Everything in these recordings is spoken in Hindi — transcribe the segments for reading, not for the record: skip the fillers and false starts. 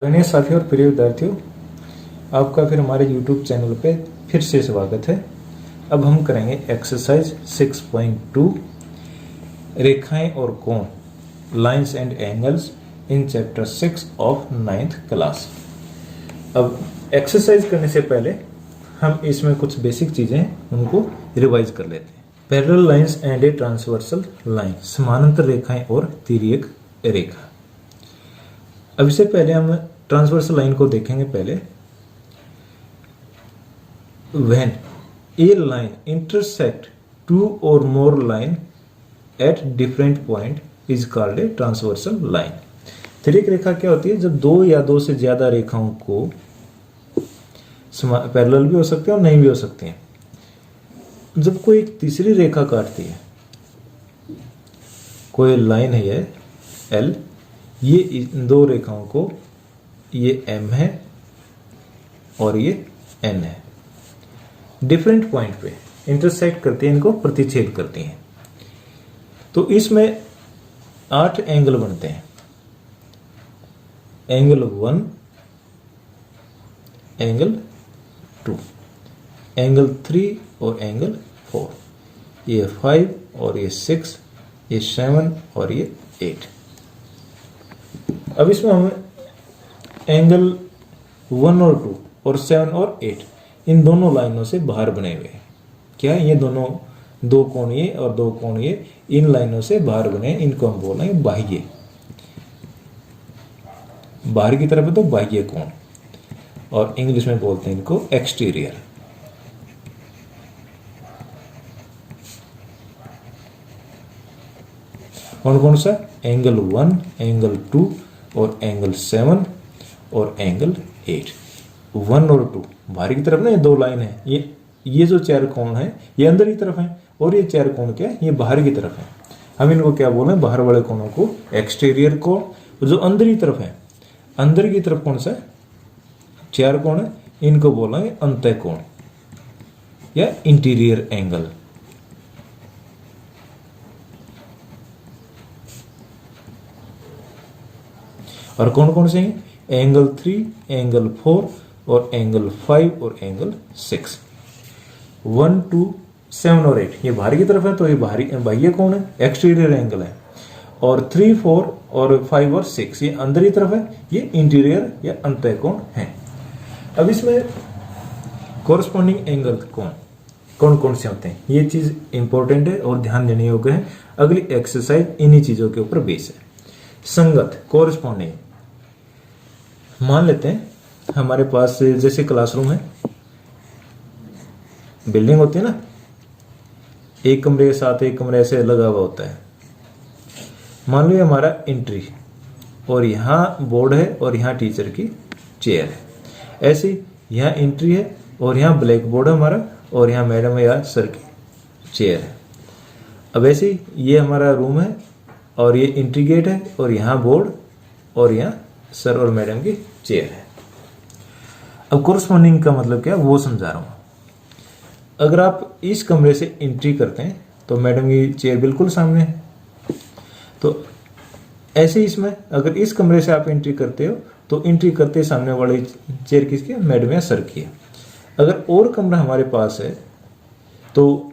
आदरणीय साथियों और प्रिय विद्यार्थियों, आपका फिर हमारे YouTube चैनल पे फिर से स्वागत है। अब हम करेंगे एक्सरसाइज 6.2 रेखाएं और कोण, lines and angles in chapter 6 of 9th class. अब एक्सरसाइज करने से पहले हम इसमें कुछ बेसिक चीजें उनको रिवाइज कर लेते हैं। Parallel lines and A transversal line, समानांतर रेखाएं और तिर्यक रेखा। अब इससे पहले हम ट्रांसवर्सल लाइन को देखेंगे। पहले when a line intersect two और more line at different point is called a transversal line. तिर्यक रेखा क्या होती है? जब दो या दो से ज्यादा रेखाओं को पैरेलल भी हो सकते हैं और नहीं भी हो सकती हैं, जब कोई एक तीसरी रेखा काटती है, कोई लाइन है ये एल, ये इन दो रेखाओं को, ये M है और ये N है, डिफरेंट पॉइंट पे इंटरसेक्ट करती हैं, इनको प्रतिच्छेद करती हैं। तो इसमें 8 एंगल बनते हैं। एंगल 1, एंगल 2, एंगल 3 और एंगल 4, ये 5 और ये 6, ये 7 और ये 8। अब इसमें हम एंगल 1 और 2 और 7 और 8 इन दोनों लाइनों से बाहर बने हुए हैं। क्या ये दोनों, दो कोण ये और दो कोण ये, इन लाइनों से बाहर बने, इनको हम बोलेंगे बाह्य। बाहर की तरफ है तो बाह्य कोण, और इंग्लिश में बोलते हैं इनको एक्सटीरियर। कौन कौन सा? एंगल 1, एंगल 2 और एंगल 7 और एंगल 8। 1 और 2 बाहर की तरफ ना, ये दो लाइन है, ये जो चार कोण है ये अंदर की तरफ है, और ये चार कोण क्या है? ये बाहर की तरफ है। हम इनको क्या बोले? बाहर वाले कोणों को एक्सटीरियर कोण। जो अंदर की तरफ है, अंदर की तरफ कौन सा है? चार कोण है, इनको बोलेंगे अंतः कोण या इंटीरियर एंगल। और कौन कौन से हैं? एंगल 3, एंगल 4 और एंगल 5 और एंगल 6। 1, 2, 7 और 8 ये बाहर की तरफ है तो ये बाह्य कोण है, एक्सटीरियर एंगल है। और 3, 4 और 5 और 6 ये अंदर की तरफ है, ये इंटीरियर या अंतः कोण है। अब इसमें कोरस्पॉन्डिंग एंगल कौन कौन से होते हैं, ये चीज इंपॉर्टेंट है और ध्यान देने योग्य है। अगली एक्सरसाइज इन्हीं चीजों के ऊपर बेस है। संगत, कोरस्पॉन्डिंग। मान लेते हैं हमारे पास जैसे क्लासरूम है, बिल्डिंग होती है ना, एक कमरे के साथ एक कमरे ऐसे लगा हुआ होता है। मान लो हमारा एंट्री, और यहाँ बोर्ड है और यहाँ टीचर की चेयर है। ऐसे यहाँ एंट्री है और यहाँ ब्लैक बोर्ड है हमारा, और यहाँ मैडम या सर की चेयर है। अब ऐसे ये हमारा रूम है और ये एंट्री गेट है, और यहाँ बोर्ड और यहाँ सर और मैडम की चेयर है। अब कोरस्पॉन्डिंग का मतलब क्या है वो समझा रहा हूं। अगर आप इस कमरे से एंट्री करते हैं तो मैडम की चेयर बिल्कुल सामने है। तो ऐसे इसमें अगर इस कमरे से आप एंट्री करते हो तो एंट्री करते सामने वाली चेयर किसकी है? मैडम या सर की है। अगर और कमरा हमारे पास है तो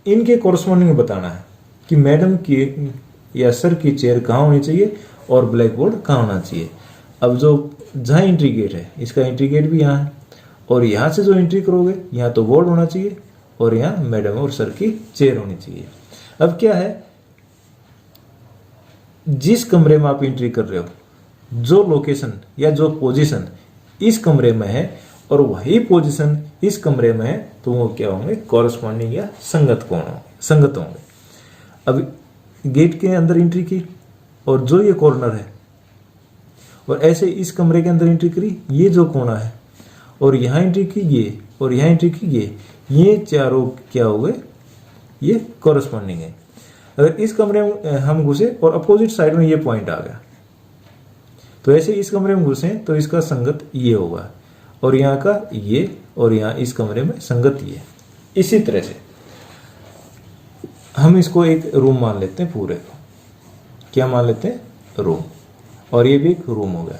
इनके कोरस्पॉन्डिंग बताना है कि मैडम की या सर की चेयर कहाँ होनी चाहिए और ब्लैक बोर्ड कहाँ होना चाहिए। अब जो जहाँ एंट्री गेट है, इसका एंट्री गेट भी यहाँ है, और यहाँ से जो एंट्री करोगे यहाँ तो बोर्ड होना चाहिए और यहाँ मैडम और सर की चेयर होनी चाहिए। अब क्या है, जिस कमरे में आप एंट्री कर रहे हो, जो लोकेशन या जो पोजीशन इस कमरे में है और वही पोजीशन इस कमरे में है, तो वो क्या होंगे? कॉरस्पॉन्डिंग या संगत होंगे। अब गेट के अंदर एंट्री की और जो ये कॉर्नर है, और ऐसे इस कमरे के अंदर एंट्री करी, ये जो कोना है, और यहाँ एंट्री की ये, और यहाँ एंट्री की ये चारों क्या हो गए? ये कॉरस्पॉन्डिंग है। अगर इस कमरे में हम घुसे और अपोजिट साइड में ये पॉइंट आ गया, तो ऐसे इस कमरे में घुसे तो इसका संगत ये होगा, और यहाँ का ये, और यहाँ इस कमरे में संगत ये। इसी तरह से हम इसको एक रूम मान लेते हैं, पूरे को क्या मान लेते हैं? रूम। और ये भी एक रूम हो गया।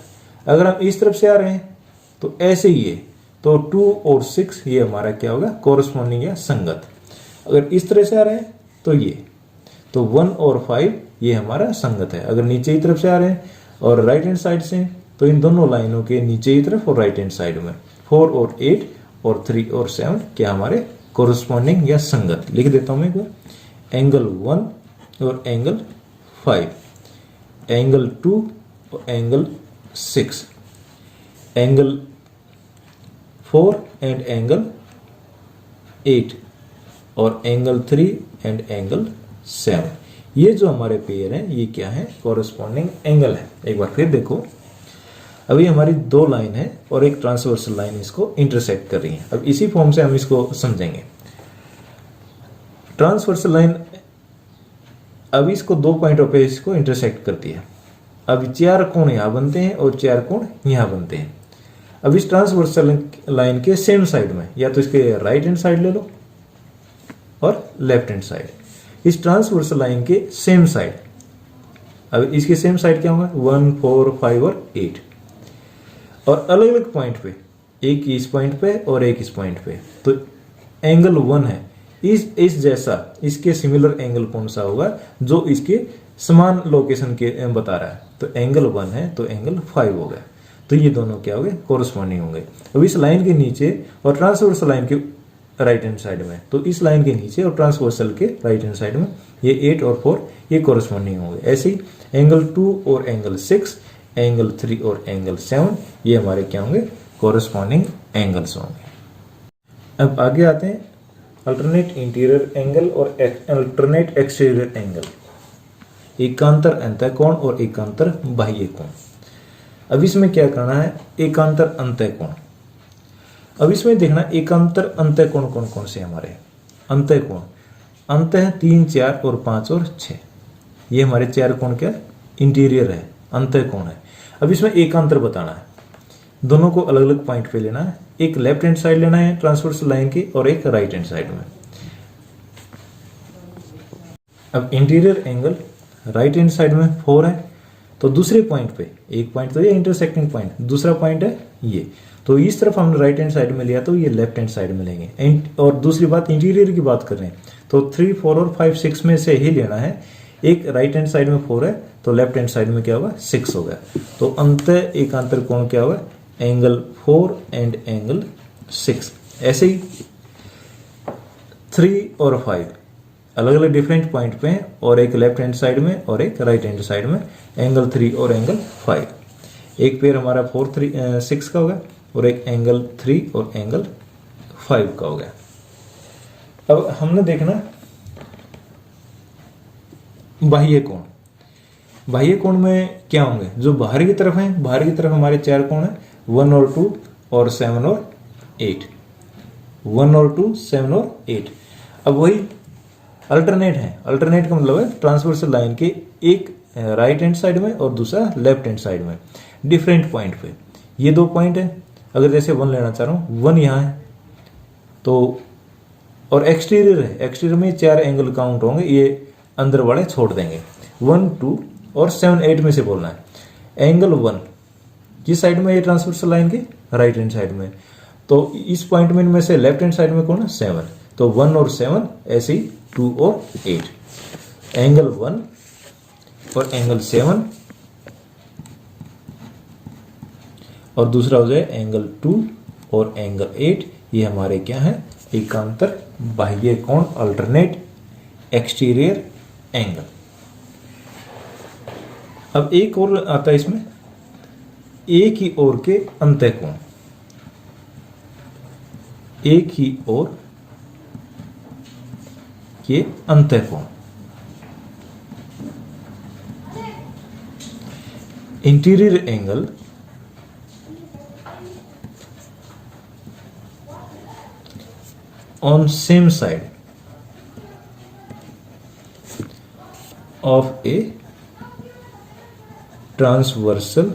अगर हम इस तरफ से आ रहे हैं तो ऐसे ही है, तो 2 और 6 ये हमारा क्या होगा, कोरस्पॉन्डिंग या संगत। अगर इस तरह से आ रहे हैं तो ये, तो 1 और 5 ये हमारा संगत है। अगर नीचे की तरफ से आ रहे हैं और राइट हैंड साइड से, तो इन दोनों लाइनों के नीचे की तरफ और राइट हैंड साइड में 4 और 8 और 3 और 7 क्या हमारे कोरस्पॉन्डिंग या संगत। लिख देता हूं मैं एक बार, एंगल 1 और एंगल 5, एंगल 2 और एंगल 6, एंगल 4 एंड एंगल 8 और एंगल 3 एंड एंगल 7। ये जो हमारे पेयर हैं ये क्या है, कोरस्पॉन्डिंग एंगल है। एक बार फिर देखो, अभी हमारी दो लाइन है और एक ट्रांसवर्सल लाइन इसको इंटरसेक्ट कर रही है। अब इसी फॉर्म से हम इसको समझेंगे। ट्रांसवर्सल लाइन अब इसको दो पॉइंटों पे इसको इंटरसेक्ट करती है। अब 4 कोण यहां बनते हैं और 4 कोण यहां बनते हैं। अब इस ट्रांसवर्सल लाइन के सेम साइड में, या तो इसके राइट हैंड साइड ले लो और लेफ्ट हैंड साइड, इस ट्रांसवर्सल लाइन के सेम साइड, अब इसके सेम साइड क्या होगा, 1, 4, 5 और 8, और अलग अलग पॉइंट पे, एक इस पॉइंट पे और एक इस पॉइंट पे, तो एंगल 1 है इस जैसा, इसके सिमिलर एंगल कौन सा होगा, जो इसके समान लोकेशन के बता रहा है। तो एंगल 1 है तो एंगल 5 हो गया। तो ये दोनों क्या हो गए, कोरस्पॉन्डिंग होंगे। अब इस लाइन के नीचे और ट्रांसवर्सल लाइन के राइट हैंड साइड में, तो इस लाइन के नीचे और ट्रांसवर्सल के राइट हैंड साइड में ये 8 और 4 ये कोरस्पॉन्डिंग होंगे। ऐसे ही एंगल 2 और एंगल 6, एंगल 3 और एंगल 7 ये हमारे क्या होंगे, कोरस्पॉन्डिंग एंगल्स होंगे। अब आगे आते हैं अल्टरनेट इंटीरियर एंगल और अल्टरनेट एक्सटीरियर एंगल, एकांतर अंतःकोण और एकांतर बाह्य कोण। अब इसमें क्या करना है, एकांतर अंतःकोण। अब इसमें देखना एकांतर अंतःकोण कौन कौन से हमारे अंतःकोण, अंत है 3, 4 और 5 और 6, ये हमारे 4 कोण क्या इंटीरियर है, अंतःकोण है। अब इसमें एकांतर बताना है, दोनों को अलग अलग पॉइंट पे लेना है, एक लेफ्ट हैंड साइड लेना है ट्रांसवर्सल लाइन की और एक राइट हैंड साइड में। अब interior angle right hand side में 4 है, तो दूसरे पॉइंट पे, एक पॉइंट तो ये इंटरसेक्टिंग पॉइंट, दूसरा पॉइंट है ये, तो इस तरफ हमने राइट हैंड साइड में लिया तो ये लेफ्ट हैंड साइड में लेंगे। और दूसरी बात इंटीरियर की बात कर रहे हैं, तो 3, 4 और 5, 6 में से ही लेना है। एक राइट हैंड साइड में 4 है तो लेफ्ट हैंड साइड में क्या होगा, 6 होगा। तो अंत एकांतर कोण क्या होगा, एंगल 4 एंड एंगल 6। ऐसे ही 3 और 5 अलग अलग डिफरेंट पॉइंट पे हैं, और एक लेफ्ट हैंड साइड में और एक राइट हैंड साइड में, एंगल 3 और एंगल 5। एक पेयर हमारा 4, 3, 6 का होगा और एक एंगल 3 और एंगल 5 का होगा। अब हमने देखना बाह्य कोण। बाह्य कोण में क्या होंगे, जो बाहर की तरफ है, बाहर की तरफ हमारे 4 कोण है, 1 और 2 और 7 और 8, 1 और 2, 7 और 8। अब वही अल्टरनेट है, अल्टरनेट का मतलब है ट्रांसवर्सल लाइन के एक राइट हैंड साइड में और दूसरा लेफ्ट हैंड साइड में, डिफरेंट पॉइंट पे। ये 2 पॉइंट है, अगर जैसे 1 लेना चाह रहा हूं, 1 यहां है तो, और एक्सटीरियर है, एक्सटीरियर में 4 एंगल काउंट होंगे, ये अंदर वाले छोड़ देंगे। 1, 2 और 7, 8 में से बोलना है। एंगल 1 किस साइड में, ये ट्रांसवर्सल लाइन के राइट हैंड साइड में, तो इस पॉइंट में इनमें से लेफ्ट हैंड साइड में कौन है, 7, तो 1 और 7, ऐसे ही 2 और 8। एंगल 1 और एंगल 7 और दूसरा हो जाए एंगल 2 और एंगल 8, ये हमारे क्या है, एकांतर बाह्य कोण, अल्टरनेट एक्सटीरियर एंगल। अब एक और आता है इसमें, एक ही ओर के अंतःकोण, एक ही ओर के अंतःकोण, interior angle on same side of a transversal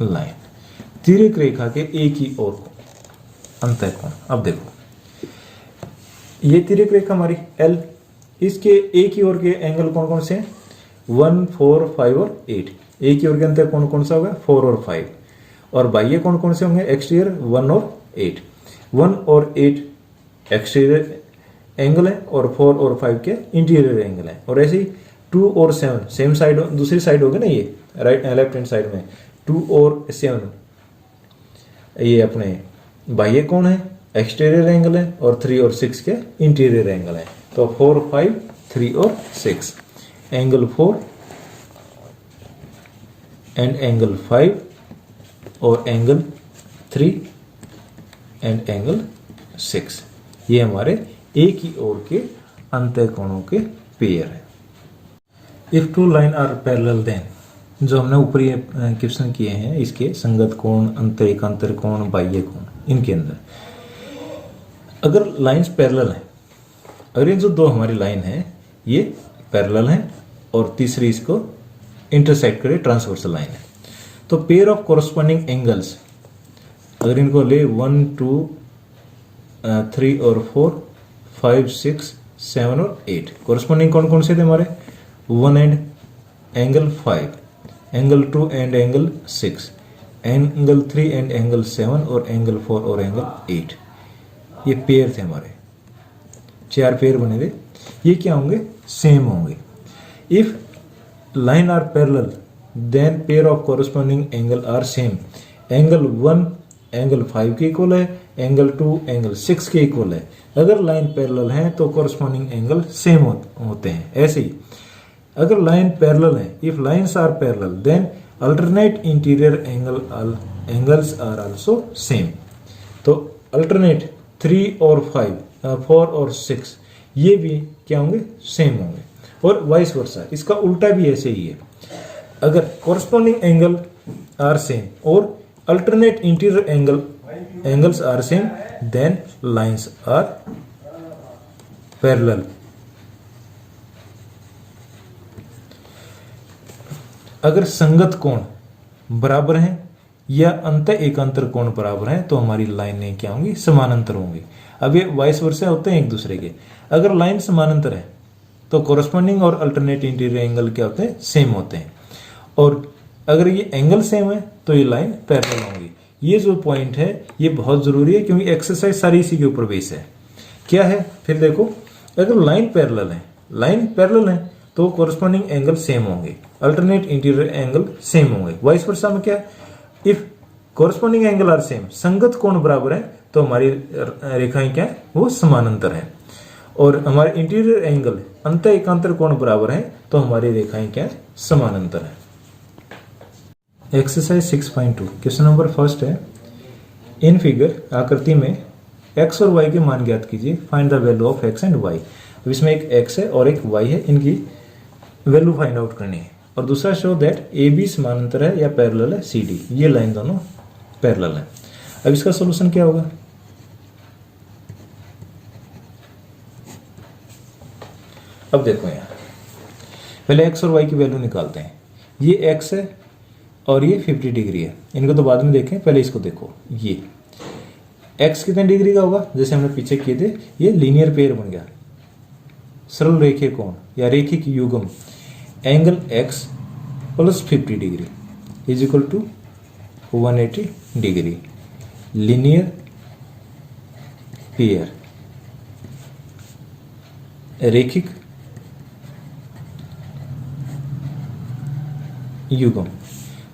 line, तिर्यक रेखा के एक ही ओर अंतःकोण। अब देखो ये तिर्यक रेखा हमारी L, इसके एक ही ओर के एंगल कौन कौन से हैं, 1, 4, 5 और 8। एक की ओर के अंतर कौन कौन सा होगा, 4 और 5, और बाह्य कौन कौन से होंगे, एक्सटीरियर 1 और 8। 1 और 8 एक्सटीरियर एंगल है और 4 और 5 के इंटीरियर एंगल है। और ऐसे ही 2 और 7 सेम साइड, दूसरी साइड होगी ना, ये राइट लेफ्ट हैंड साइड में 2 और 7 ये अपने बाह्य कोण है, एक्सटीरियर एंगल है, और 3 और 6 के इंटीरियर एंगल है। तो 4 5 3 और 6 एंगल 4 एंड एंगल 5 और एंगल 3 एंड एंगल 6, ये हमारे एक ही ओर के अंतःकोणों के पेयर है। If two line are parallel then, जो हमने ऊपर ये क्वेश्चन किए हैं इसके संगत कोण, अंत एकांतर कोण, बाह्य कोण, इनके अंदर अगर लाइंस पैरेलल हैं, अगर ये जो दो हमारी लाइन है ये पैरेलल हैं और तीसरी इसको इंटरसेक्ट करे ट्रांसवर्सल लाइन है, तो पेयर ऑफ कोरस्पॉन्डिंग एंगल्स अगर इनको ले 1 2 3 और 4 5 6 7 और 8, कोरस्पॉन्डिंग कौन कौन से थे हमारे, 1 and angle 5, angle 2 and angle 6, angle 3 and angle 7 और एंगल 4 और एंगल 8, ये पेयर थे हमारे, 4 पेयर बने थे। ये क्या होंगे, सेम होंगे। If line are parallel then pair of corresponding angle are same, angle 1 angle 5 के इक्वल है, एंगल 2 एंगल 6 के इक्वल है। अगर लाइन पैरेलल है तो कोरस्पॉन्डिंग एंगल सेम होते हैं। ऐसे ही अगर लाइन पैरेलल है, if lines are parallel then alternate interior angles are also same. तो अल्टरनेट 3 और 5 4 और 6 ये भी क्या होंगे, सेम होंगे। और वाइस वर्सा, इसका उल्टा भी ऐसे ही है। अगर कोरस्पॉन्डिंग एंगल आर सेम और alternate interior angles are same then lines are parallel. अगर संगत कोण बराबर हैं या अंत एकांतर कोण बराबर हैं तो हमारी लाइनें क्या होंगी, समानांतर होंगी। अब ये वाइस वर्सा होते हैं एक दूसरे के। अगर लाइन समानांतर है तो कोरस्पॉन्डिंग और अल्टरनेट इंटीरियर एंगल क्या होते हैं, सेम होते हैं। और अगर ये एंगल सेम है तो ये लाइन पैरेलल होंगी। ये जो पॉइंट है ये बहुत जरूरी है क्योंकि एक्सरसाइज सारी इसी के ऊपर बेस है। क्या है फिर देखो, अगर लाइन पैरेलल है तो कोरस्पॉन्डिंग एंगल सेम होंगे, अल्टरनेट इंटीरियर एंगल सेम होंगे। वाइस वर्सा में क्या, if corresponding angle are same, संगत कोण बराबर है तो हमारी रेखाएं क्या है, वो समानांतर है। और हमारे इंटीरियर एंगल अंत एकांतर कोण बराबर है तो हमारी रेखाएं क्या है, समानांतर है। एक्सरसाइज 6.2 क्वेश्चन नंबर फर्स्ट है, इन फिगर आकृति में x और y के मान ज्ञात कीजिए, find the value of x and y। अब इसमें एक x है और एक y है, इनकी वैल्यू फाइंड आउट करनी है। और दूसरा शो दैट AB समानांतर है या पैरेलल है CD, ये लाइन दोनों पैरेलल है। अब इसका सॉल्यूशन क्या होगा, अब देखो यहाँ पहले x और y की वैल्यू निकालते हैं। ये x है और ये 50 डिग्री है, इनको तो बाद में देखें, पहले इसको देखो। ये x कितने डिग्री का होगा, जैसे हमने पीछे किए थे, ये लीनियर पेयर बन गया, सरल रेखे कोण या रेखिक युग्म, angle x plus 50 degree is equal to 180 degree, linear pair रेखिक युग्म।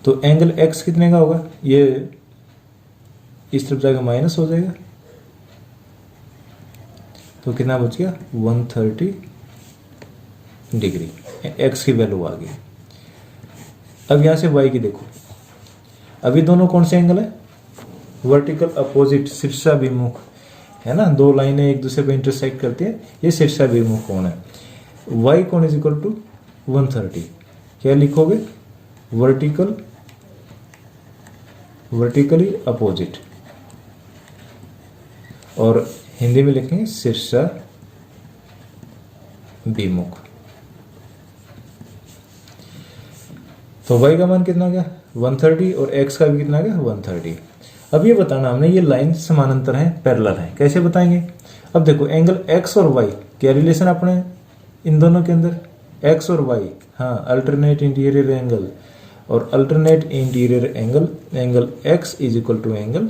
तो एंगल x कितने का होगा, ये इस तरफ जाकर माइनस हो जाएगा, तो कितना बच गया 130 डिग्री, x की वैल्यू आ गई। अब यहां से y की देखो, अभी दोनों कौन से एंगल है, वर्टिकल अपोजिट, शीर्षाभिमुख है ना, दो लाइनें एक दूसरे पे इंटरसेक्ट करती है, ये शीर्षाभिमुख कोण है। y कोण इज इक्वल टू 130, क्या लिखोगे, वर्टिकली अपोजिट, और हिंदी में लिखेंगे शीर्षाभिमुख। तो y का मान कितना गया 130 और x का भी कितना गया 130। अब ये बताना हमने ये लाइन समानांतर है, पैरेलल है, कैसे बताएंगे। अब देखो एंगल x और y क्या रिलेशन अपने इन दोनों के अंदर, x और y, हाँ अल्टरनेट इंटीरियर एंगल, और alternate interior angle x is equal to angle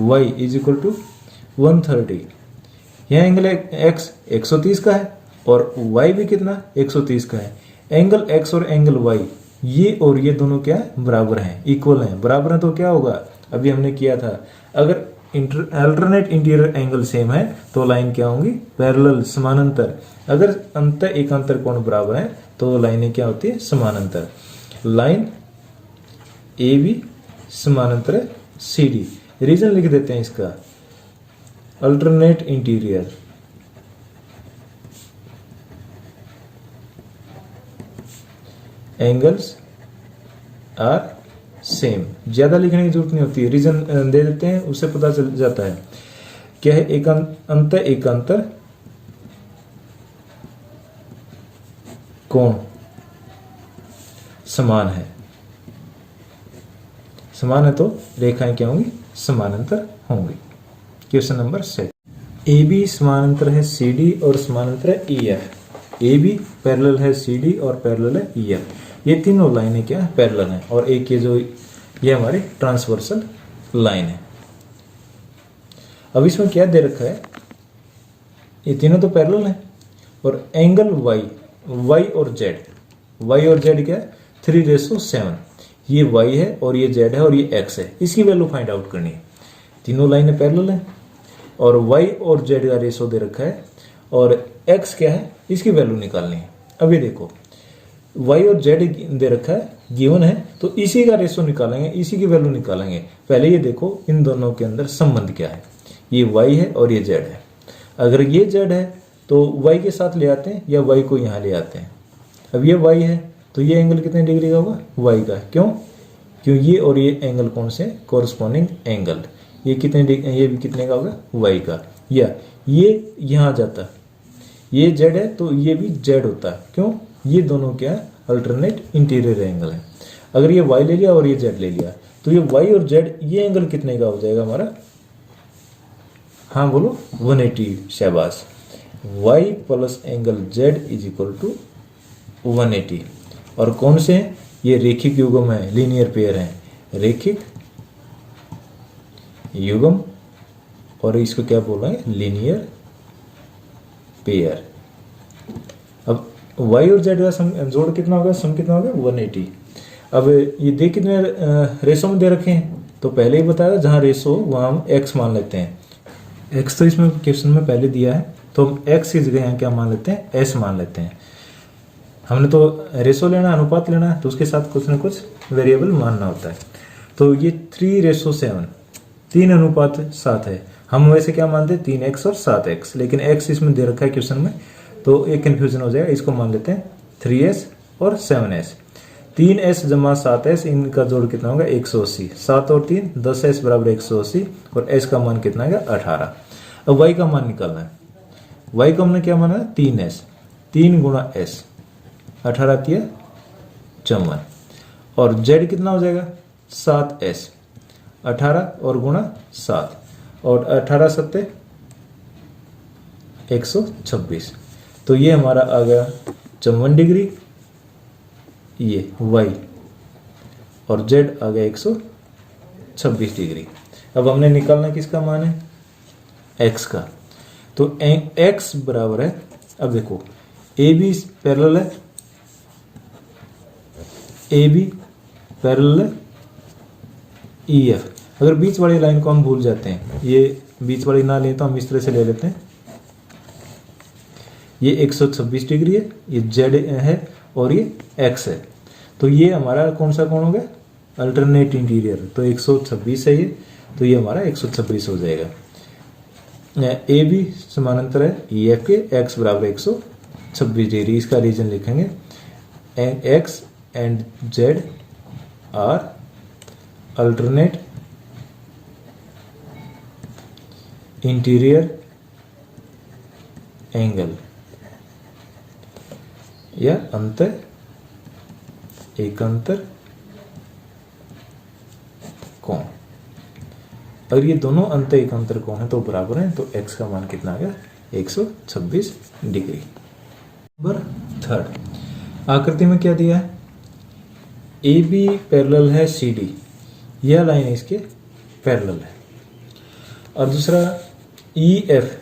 y is equal to 130। यह एंगल x 130 का है और y भी कितना 130 का है। एंगल x और एंगल y ये और ये दोनों क्या है बराबर हैं, इक्वल हैं। बराबर है तो क्या होगा, अभी हमने किया था, अगर अल्टरनेट इंटीरियर एंगल सेम है तो लाइन क्या होंगी पैरेलल समानांतर। अगर अंतर एकांतर कोण बराबर है तो लाइनें क्या होती है समानांतर। लाइन ए बी समानांतर है सी डी। रीजन लिख देते हैं इसका, alternate interior angles are same. ज्यादा लिखने की जरूरत नहीं होती है, रीजन दे देते हैं उससे पता चल जाता है। क्या है, एकांतर कोण समान है। समान है तो रेखाएं क्या होंगी समानांतर होंगी। क्वेश्चन नंबर 6, ए बी समानांतर है सी डी और समानांतर है E F. A B parallel है सी डी और पैरेलल है ई एफ। ये तीनों लाइनें क्या है पैरेलल हैं और एक ये जो ये हमारी ट्रांसवर्सल लाइन है। अब इसमें क्या दे रखा है, ये तीनों तो पैरेलल हैं और एंगल y और z क्या है 3:7। ये y है और ये z है और ये x है, इसकी वैल्यू फाइंड आउट करनी है। तीनों लाइनें पैरेलल हैं और y और z का रेशो दे रखा है और x क्या है इसकी वैल्यू निकालनी है। अभी देखो y और z दे रखा है गिवन है तो इसी का रेशो निकालेंगे, इसी की वैल्यू निकालेंगे। पहले ये देखो इन दोनों के अंदर संबंध क्या है, ये y है और ये z है। अगर ये z है तो y के साथ ले आते हैं या y को यहाँ ले आते हैं। अब ये y है तो ये एंगल कितने डिग्री का होगा y का, क्यों ये और ये एंगल कौन से कोरस्पॉन्डिंग एंगल, ये ये भी कितने का होगा y का। या ये यहाँ जाता, ये z है तो ये भी z होता है, क्यों ये दोनों क्या है अल्टरनेट इंटीरियर एंगल है। अगर ये y ले लिया और ये z ले लिया तो ये y और z ये एंगल कितने का हो जाएगा हमारा, हाँ बोलो 180। शाबाश, y plus angle z is equal to 180। और कौन से हैं, ये रेखिक युग्म है, लीनियर पेयर है, रेखिक युग्म और इसको क्या बोल रहे हैं लीनियर पेयर। अब y और z का सम जोड़ कितना होगा, सम कितना होगा 180। अब ये दे कितने रेशो में दे रखे हैं, तो पहले ही बताया जहां रेशो वहां हम x मान लेते हैं। x तो इसमें क्वेश्चन में पहले दिया है तो हम x की जगह यहाँ क्या मान लेते हैं s मान लेते हैं। हमने तो रेशो लेना अनुपात लेना है तो उसके साथ कुछ ना कुछ वेरिएबल मानना होता है। तो ये 3:7 3:7 है। हम वैसे क्या मानते हैं 3x और 7x, लेकिन x इसमें दे रखा है क्वेश्चन में तो एक कंफ्यूजन हो जाएगा। इसको मान लेते हैं 3s और 7s। 3s जमा 7s इनका जोड़ कितना होगा 180। 7 और 3 10s बराबर 180 और s का मान कितना है 18। अब y का मान निकालना है। y का हमने क्या माना है 3s, 3 गुणा s 18 किया 54 और z कितना हो जाएगा 7s 18 और गुणा 7 और 18 7 126। तो ये हमारा आ गया 54 डिग्री, ये y और z आ गया 126 डिग्री। अब हमने निकालना किसका मान है x का, तो x बराबर है, अब देखो ए बी पैरेलल है, ए बी पैरेलल है ई एफ। अगर बीच वाली लाइन को हम भूल जाते हैं, ये बीच वाली ना लें तो हम इस तरह से ले लेते हैं, ये 126 डिग्री है, ये z है और ये x है। तो ये हमारा कौन सा कोण हो गया अल्टरनेट इंटीरियर, तो 126 है ये, तो ये हमारा 126 हो जाएगा। ए बी समानांतर है ई एफ के, x बराबर 126 डिग्री। इसका रीजन लिखेंगे x and z are alternate interior angle या अंतर एकांतर कोण। अगर ये दोनों अंतर एकांतर कोण है तो बराबर है, तो x का मान कितना आ गया 126 डिग्री। नंबर 3 आकृति में क्या दिया है, ए बी पैरेलल है सी डी, यह लाइन इसके पैरेलल है। और दूसरा ई एफ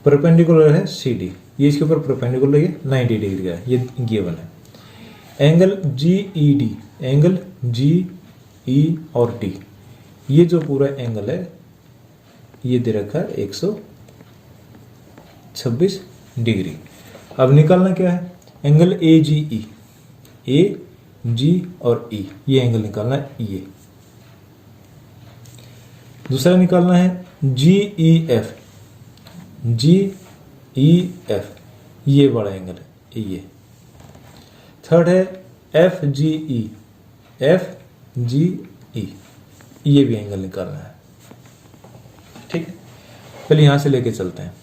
परपेंडिकुलर है सी डी, ये इसके ऊपर परपेंडिकुलर है 90 डिग्री का है, ये गिवन है। Angle G E D, angle G E और डी, ये जो पूरा एंगल है ये दे रखा है 126 डिग्री। अब निकालना क्या है, एंगल ए जी और ई, ये एंगल निकालना है ये। दूसरा निकालना है जी ई एफ, ये बड़ा एंगल है ये। थर्ड है एफ जी ई, ये भी एंगल निकालना है। ठीक है, पहले यहां से लेके चलते हैं।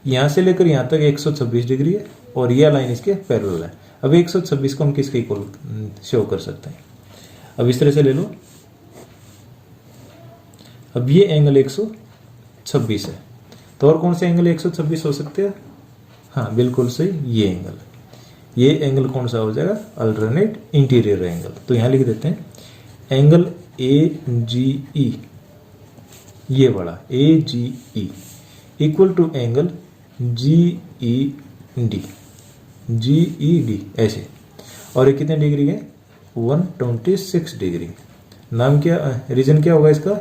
यहां से लेकर यहां तक 126 डिग्री है और यह लाइन इसके पैरेलल है। अब 126 को हम किसके इक्वल शो कर सकते हैं, अब इस तरह से ले लो। अब ये एंगल 126 है, तो और कौन से एंगल 126 हो सकते हैं? हाँ बिल्कुल सही, ये एंगल। ये एंगल कौन सा हो जाएगा? Alternate interior angle. तो यहां लिख देते हैं एंगल ए जी ई, ये बड़ा A G E equal to angle G E D, ऐसे। और ये कितने डिग्री है? 126 डिग्री। नाम क्या, रीजन क्या होगा इसका?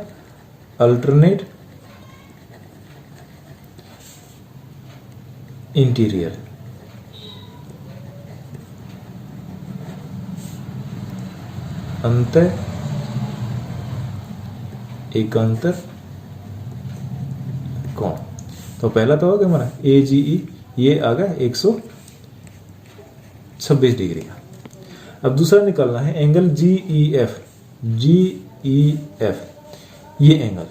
Alternate interior. अंतर एकांतर कोण। तो पहला तो होगा हमारा ए जी ई, ये आ गया 126 डिग्री का। अब दूसरा निकालना है एंगल जी ई एफ, ये एंगल।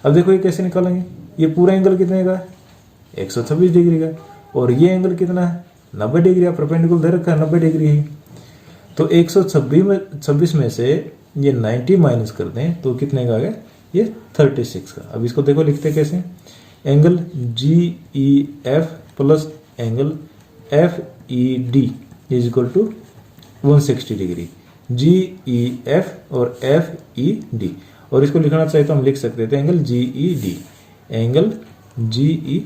अब देखो ये कैसे निकालेंगे, ये पूरा एंगल कितने का है? 126 डिग्री का। और ये एंगल कितना है? 90 डिग्री का, परपेंडिकुलर दे रखा है 90 डिग्री है। तो 126 में से ये 90 माइनस कर दें तो कितने का आ गया? ये 36 का। अब इसको देखो लिखते कैसे, angle G E F plus angle F E D is equal to 160 degree. G E F और एफ ई डी, और इसको लिखना चाहिए तो हम लिख सकते थे angle G E D, angle G E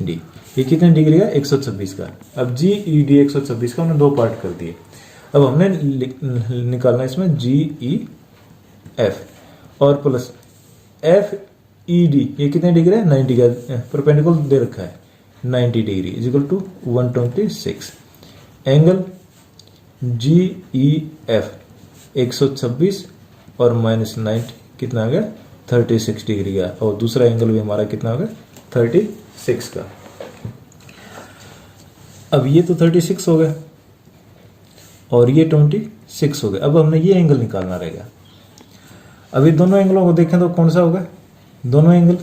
D. ये कितने डिग्री का? 126 का। अब जी ई डी 126 का हमने दो पार्ट कर दिए। अब हमने निकालना है इसमें जी ई एफ और प्लस एफ ई डी, ये कितने डिग्री है? 90 का, परपेंडिकुलर दे रखा है 90 degree is equal to 126। Angle G E F 126 और माइनस 90 कितना आ गया? 36 डिग्री का। और दूसरा एंगल भी हमारा कितना हो गया? 36 का। अब ये तो 36 हो गया और ये 26 हो गया। अब हमने ये एंगल निकालना रहेगा। अब ये दोनों एंगलों को देखें तो कौन सा होगा? दोनों एंगल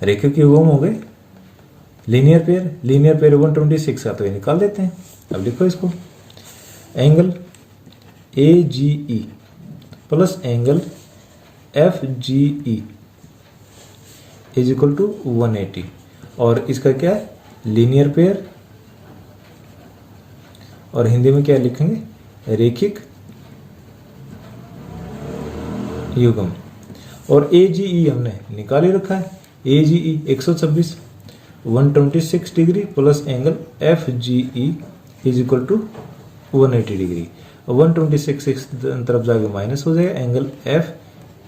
रेखा की हुआ हो गए, लीनियर पेयर 126 का, तो ये निकाल देते हैं। अब लिखो इसको, angle A G E plus angle F G E is equal to 180। और इसका क्या है? लीनियर पेयर, और हिंदी में क्या लिखेंगे? रेखिक युग्म। और ए जी ई हमने निकाल ही रखा है, A G E 126 126 degree plus angle F G E is equal to 180 degree. 126 इस तरफ जाके माइनस हो जाएगा, angle F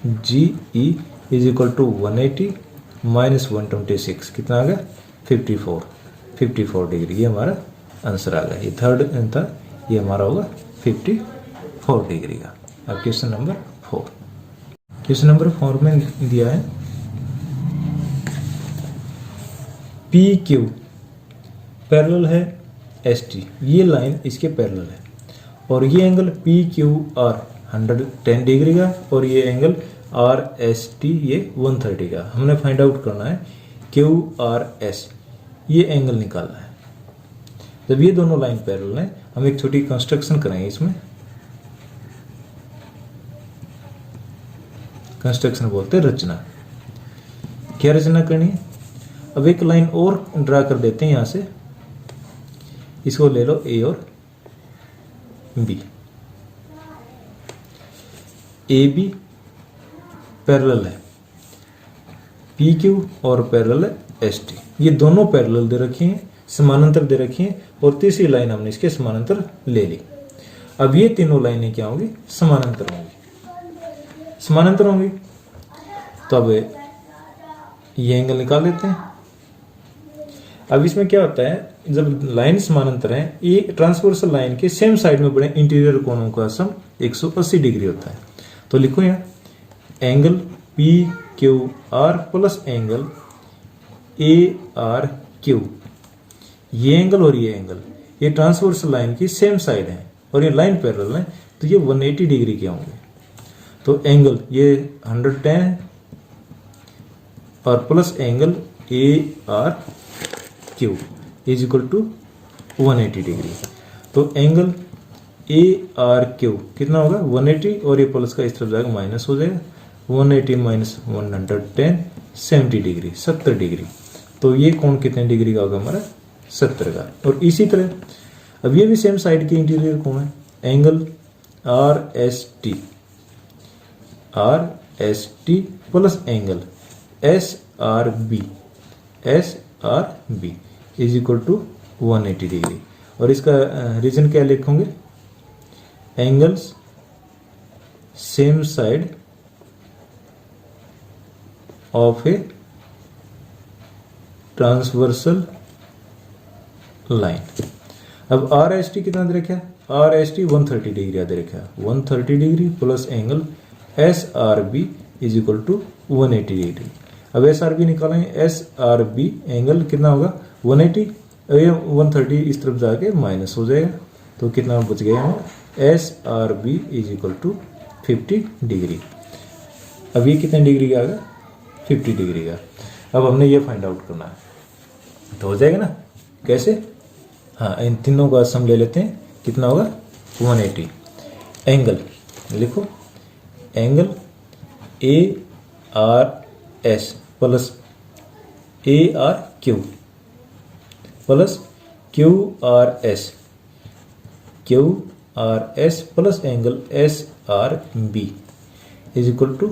G E is equal to 180 minus 126 कितना आ गया? 54 डिग्री। ये हमारा आंसर आ गया। ये थर्ड था, ये हमारा होगा 54 डिग्री का। अब क्वेश्चन नंबर 4, क्वेश्चन नंबर 4 में दिया है पी क्यू पैरेलल है एस टी, ये लाइन इसके पैरेलल है। और ये angle P Q R 110 degree का, और ये एंगल आर एस टी ये 130 का। हमने फाइंड आउट करना है क्यू आर एस, ये एंगल निकालना है। जब ये दोनों लाइन पैरेलल है, हम एक छोटी कंस्ट्रक्शन करेंगे। इसमें कंस्ट्रक्शन बोलते हैं रचना। क्या रचना करनी है? अब एक लाइन और ड्रा कर देते हैं यहां से, इसको ले लो ए और बी। ए बी पैरेलल है पी क्यू और पैरेलल है एस टी। ये दोनों पैरेलल दे रखे हैं, समानांतर दे रखी हैं, और तीसरी लाइन हमने इसके समानांतर ले ली। अब ये तीनों लाइनें क्या होंगी? समानांतर होंगी। समानांतर होंगी तो अब ये एंगल निकाल लेते हैं। अब इसमें क्या होता है, जब लाइन समानांतर है, ये ट्रांसवर्सल लाइन के सेम साइड में बने इंटीरियर कोणों का सम 180 डिग्री होता है। तो लिखो यहाँ angle P Q R plus angle A R Q, ये एंगल और ये एंगल ये ट्रांसवर्सल लाइन की सेम साइड है और ये लाइन पैरेलल है, तो ये 180 डिग्री के होंगे। तो एंगल ये 110 और plus angle A R Q is equal to 180 degree. तो एंगल ए आर क्यू कितना होगा? 180, और ये प्लस का इस तरफ जाएगा माइनस हो जाएगा, 180 माइनस 110 70 डिग्री, 70 डिग्री। तो ये कोण कितने डिग्री का होगा हमारा? 70 का। और इसी तरह अब ये भी सेम साइड की इंटीरियर कोण है, angle R S T plus angle S R B is equal to 180 degree. और इसका रीजन क्या लिखोगे? Angles same side of a transversal line. अब आर एस टी कितना दे रखा है? आर एस टी 130 डिग्री दे रखा है, 130 degree plus angle S R B is equal to 180 degree. अब एस आर बी निकालेंगे, एस आर बी एंगल कितना होगा? 180, ये 130 इस तरफ जाके माइनस हो जाएगा, तो कितना बच गया हमें? S R B is equal to 50 degree. अब ये कितने डिग्री का आ गया? 50 डिग्री का। अब हमने ये फाइंड आउट करना है, तो हो जाएगा ना? कैसे? हाँ, इन तीनों का सम ले लेते हैं, कितना होगा? 180। एंगल लिखो, angle A R S plus A R Q plus Q R S plus angle S R B is equal to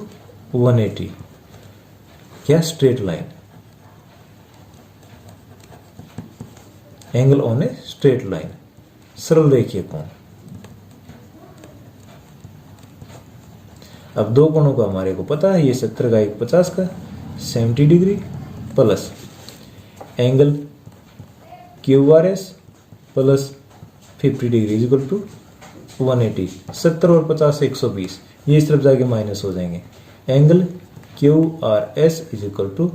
180। क्या? Straight line, angle on a straight line, सरल रेखीय कोण। अब दो कोणों का हमारे को पता है, ये 70 का, एक 50 का, 70 degree plus angle Q R S plus 50 degree is equal to 180। 70 और 50 120, ये इस तरफ जाके माइनस हो जाएंगे। Angle Q R S is equal to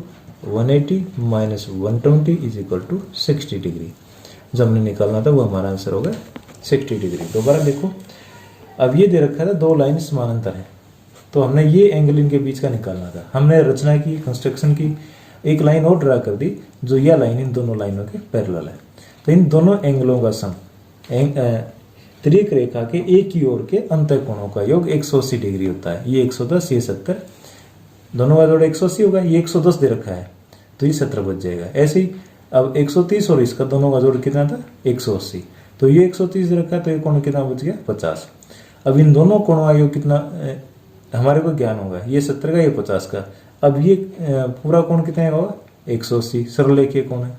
180 minus 120 is equal to 60 degree. जो हमने निकालना था वो हमारा आंसर होगा 60 डिग्री। दोबारा देखो, अब ये दे रखा था दो लाइन समानांतर है, तो हमने ये एंगल इनके बीच का निकालना था। हमने रचना की, कंस्ट्रक्शन की, एक लाइन और ड्रा कर दी जो यह लाइन इन दोनों लाइनों के पैरेलल है। तो इन दोनों एंगलों का सम त्रिक रेखा के एक ही ओर के अंतःकोणों का योग 180 डिग्री होता है। ये 110, ये 70, दोनों का जोड़ 180 होगा। ये 110 दे रखा है तो ये 70 बच जाएगा। ऐसे ही अब 130 और इसका दोनों का जोड़ कितना था? 180। तो ये 130 दे रखा है, तो ये कोण कितना बच गया? 50। अब इन दोनों कोणों का योग कितना हमारे को ज्ञान होगा? ये 70 का, ये 50 का। अब ये पूरा कोण कितना होगा? 180, सरल रेखीय कोण है।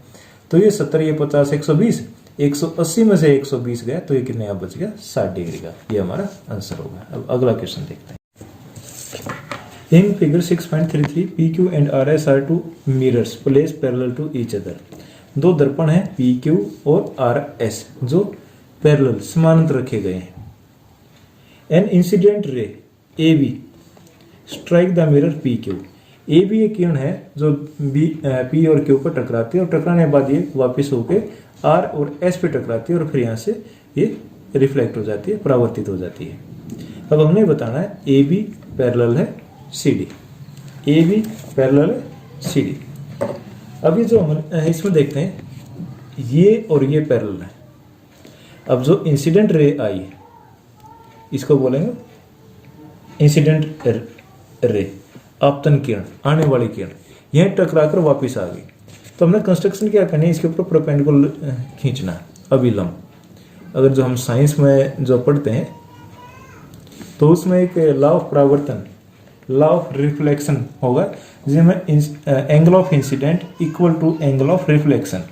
तो ये 70, ये 50, 120, 180 में से 120 गया, तो ये कितने का बच गया? 60 डिग्री का। ये हमारा आंसर होगा। अब अगला क्वेश्चन देखते हैं। In figure 6.33, PQ and RS are two mirrors placed parallel to each other. दो दर्पण हैं PQ और RS जो पैरेलल समानांतर रखे गए हैं। An incident ray AB strike the mirror PQ. AB एक किरण है जो P और Q पर टकराती है और टकराने के बाद ये वापस होके R और S पे टकराती है और फिर यहाँ से ये रिफ्लेक्ट हो जाती है, परावर्तित हो जाती है। अब हमने बताना है AB पैरेलल है CD, AB पैरेलल है CD। अब ये जो हम इसमें देखते हैं, ये और ये पैरेलल है। अब जो इंसिडेंट रे आई इसको बोलेंगे इंसिडेंट रे, आपतन किरण, आने वाली किरण, यह टकराकर वापस आ गई। तो हमने कंस्ट्रक्शन क्या करनी है, इसके ऊपर परपेंडिकुलर खींचना है अभिलंब। अगर जो हम साइंस में जो पढ़ते हैं तो उसमें एक लॉ ऑफ परावर्तन, लॉ ऑफ रिफ्लेक्शन होगा, जिसमें angle of incidence equal to angle of reflection.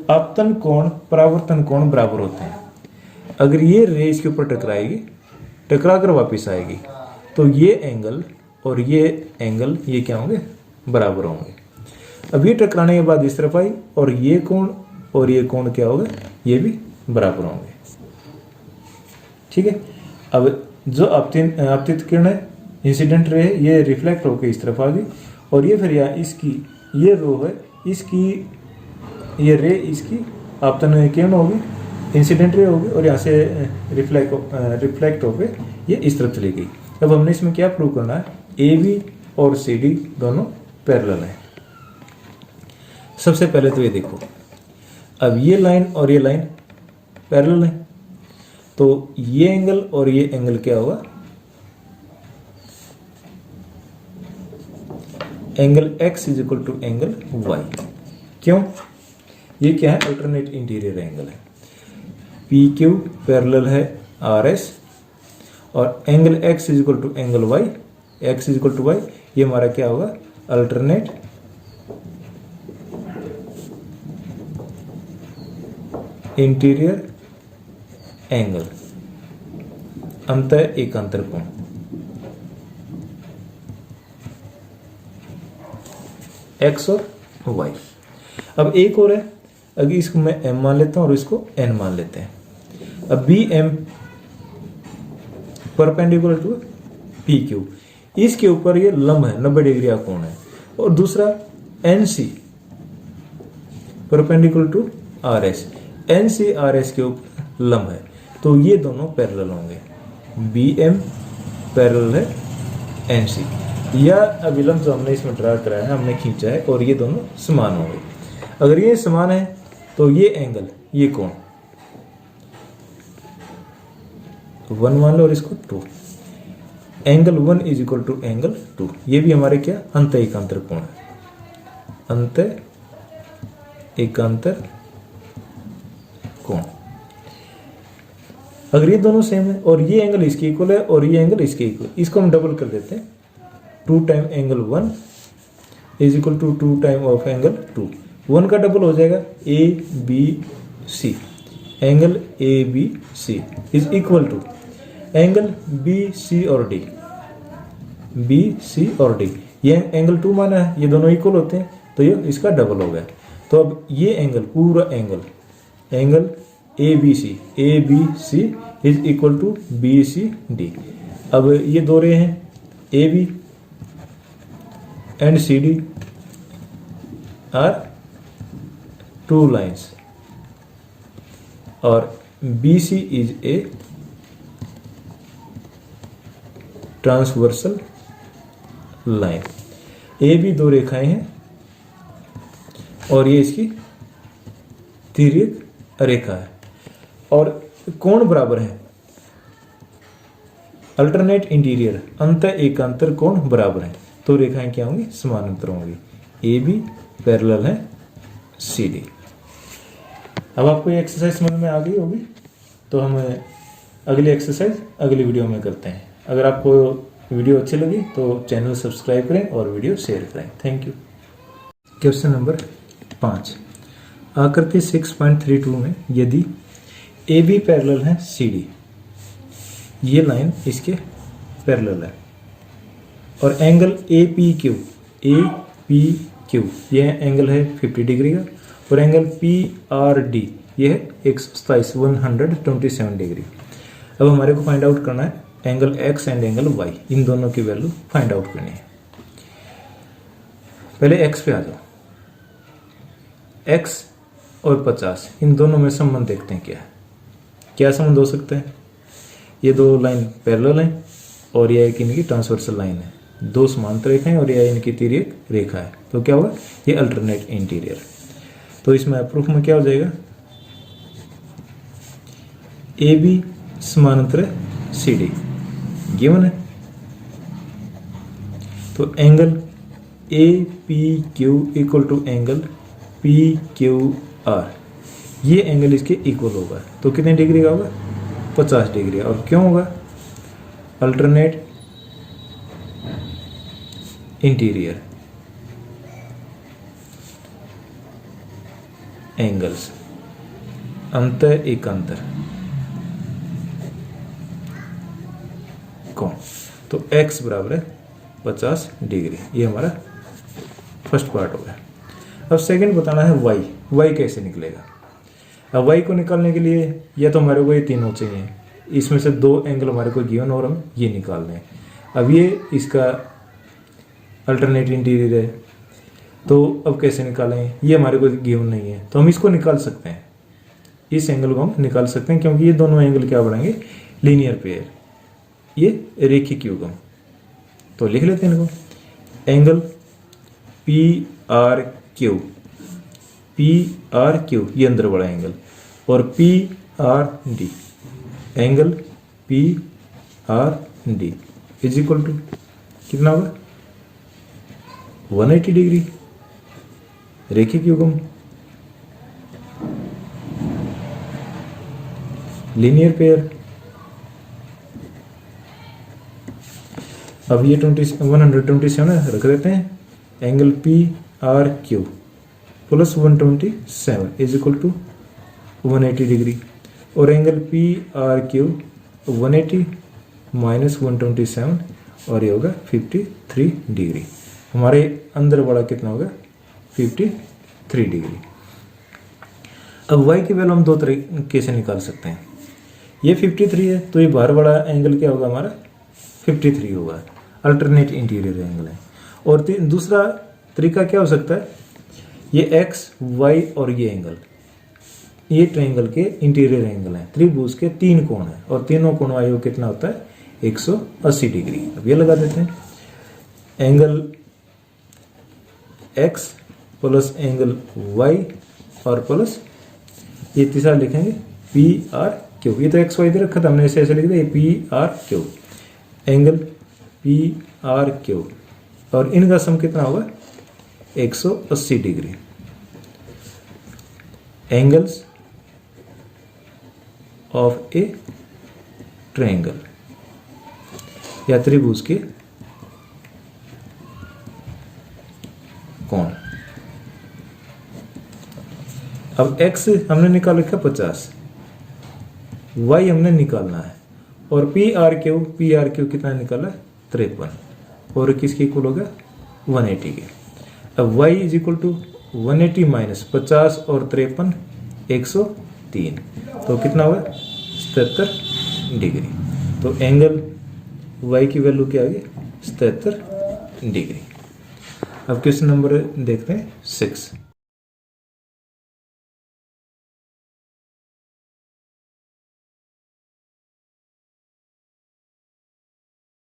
आपतन कोण परावर्तन कोण बराबर होते हैं। अगर ये रे इसके ऊपर टकराएगी, टकरा कर वापिस आएगी, तो ये एंगल और ये एंगल ये क्या होंगे, बराबर होंगे। अब ये टकराने के बाद इस तरफ आई और ये कोण क्या होगा, ये भी बराबर होंगे। ठीक है। अब जो आपतित किरण है, इंसिडेंट रे है, ये रिफ्लेक्ट होकर इस तरफ आ गई और ये फिर यहाँ इसकी ये रो है, इसकी ये रे इसकी आपतन किरण होगी, इंसिडेंट रे होगी और यहाँ से रिफ्लेक्ट होकर ये इस तरफ चली गई। अब हमने इसमें क्या प्रूव करना है, ए बी और सी डी दोनों पैरेलल हैं। सबसे पहले तो ये देखो, अब ये लाइन और ये लाइन पैरेलल है, तो ये एंगल और ये एंगल क्या होगा, angle x is equal to angle y। क्यों, ये क्या है, अल्टरनेट इंटीरियर एंगल है। PQ पैरेलल है RS और angle x is equal to angle y, x is equal to y, ये हमारा क्या होगा, अल्टरनेट इंटीरियर एंगल, अंतर एकांतर कोण। x और y। अब एक और है, अगर इसको मैं m मान लेता हूं और इसको n मान लेते हैं। अब B M perpendicular to PQ, इसके ऊपर ये लंब है, 90 डिग्री का कोण है, और दूसरा NC perpendicular to RS, NC RS के ऊपर लंब है, तो ये दोनों पैरेलल होंगे। BM पैरेलल है NC। या अभिलंब जो हमने इसमें ड्रा कराया है, हमने खींचा है, और ये दोनों समान होंगे। अगर ये समान है तो ये एंगल, ये कोण 1 मान लो और इसको 2, angle 1 is equal to angle 2, ये भी हमारे क्या, अंत एकांतर कोण है, अंत एकांतर कोण। अगर ये दोनों सेम है और ये एंगल इसके इक्वल है और ये एंगल इसके इक्वल, इसको हम डबल कर देते हैं, 2 time angle 1 is equal to 2 time of angle 2, 1 का डबल हो जाएगा ABC, angle ABC is equal to angle BC और D, BC और D, ये एंगल 2 माना है, ये दोनों इक्वल होते हैं, तो ये इसका डबल हो गया। तो अब ये एंगल, पूरा angle ABC is equal to BCD। अब ये दो रे हैं, AB and CD are 2 lines, और BC is a transversal line. AB 2 रेखाएं हैं और ये इसकी तिर्यक रेखा है, और कोण बराबर है, अल्टरनेट इंटीरियर अंत एकांतर कोण बराबर है, तो रेखाएं क्या होंगी, समानांतर होंगी। AB पैरेलल है CD। अब आपको ये एक्सरसाइज समझ में आ गई होगी, तो हम अगली एक्सरसाइज अगली वीडियो में करते हैं। अगर आपको वीडियो अच्छी लगी तो चैनल सब्सक्राइब करें और वीडियो शेयर करें। Thank you. क्वेश्चन नंबर 5, आकृति 6.32 में यदि AB पैरेलल है CD, ये लाइन इसके पैरेलल है, और एंगल APQ ये एंगल है 50 डिग्री का, और एंगल PRD ये है 127 डिग्री। अब हमारे को फाइंड आउट करना है angle X and angle Y, इन दोनों की वैल्यू फाइंड आउट करनी है। पहले X पे आ जाओ, X और 50, इन दोनों में संबंध देखते हैं क्या संबंध हो सकता है। ये दो लाइन पैरेलल हैं और यह एक इनकी ट्रांसवर्सल लाइन है, 2 समांतर रेखाएं और यह इनकी तिर्यक रेखा है, तो क्या होगा, ये अल्टरनेट इंटीरियर। तो इसमें प्रूफ में क्या हो जाएगा, AB समानांतर CD गिवन है, तो angle APQ equal to angle PQR, ये एंगल इसके इक्वल होगा, तो कितने डिग्री का होगा? 50 डिग्री। और क्यों होगा? अल्टरनेट इंटीरियर एंगल्स, अंतर एकांतर कोण। तो x बराबर है 50 डिग्री। ये हमारा फर्स्ट पार्ट हो गया। अब सेकंड बताना है y कैसे निकलेगा। अब y को निकालने के लिए या तो हमारे को ये तीनों चाहिए, इसमें से 2 एंगल हमारे को गिवन और हम ये निकाल लें। अब ये इसका अल्टरनेट इंटीरियर है, तो अब कैसे निकालें? ये हमारे को गिवन नहीं है, तो हम इसको निकाल सकते हैं, इस एंगल को हम निकाल सकते हैं, क्योंकि ये दोनों एंगल क्या बनाएंगे? लीनियर पेयर, ये रेखिक युग्म। तो लिख लेते हैं इनको। एंगल PRQ ये अंदर वाला एंगल, और PRD angle PRD is equal to कितना होगा? 180 डिग्री रेखिक युग्म, लीनियर पेयर। अब ये 127 रख देते हैं। Angle PRQ plus 127 is equal to 180 degree, और एंगल PRQ 180 माइनस 127 और ये होगा 53 डिग्री। हमारे अंदर वाला कितना होगा? 53 डिग्री। अब y की वैल्यू हम 2 तरीके से निकाल सकते हैं। ये 53 है, तो ये बाहर वाला एंगल क्या होगा? हमारा 53 होगा, अल्टरनेट इंटीरियर एंगल है। और दूसरा तरीका क्या हो सकता है? ये x, y और ये एंगल, ये ट्रायंगल के इंटीरियर एंगल हैं। त्रिभुज के 3 कोण हैं, और तीनों कोण वायु कितना होता है? 180 डिग्री। अब ये लगा देते हैं। Angle x plus angle y और प्लस ये तीसरा लिखेंगे PRQ। ये तो एक्स वाई दे रखा था हमने, ऐसे लिख दिया PRQ, एंगल PRQ, और इनका सम कितना होगा? 180 degree. Angles of A triangle या त्रिभुज के कोण। अब x हमने निकाल रखा 50, y हमने निकालना है, और PRQ कितना निकाला? 53, और किसके इक्वल होगा? 180 के। अब y is equal to 180 minus 50 और 53 103, तो कितना होगा? 77 डिग्री। तो एंगल y की वैल्यू क्या आ गई? 77 डिग्री। अब क्वेश्चन नंबर देखते हैं 6।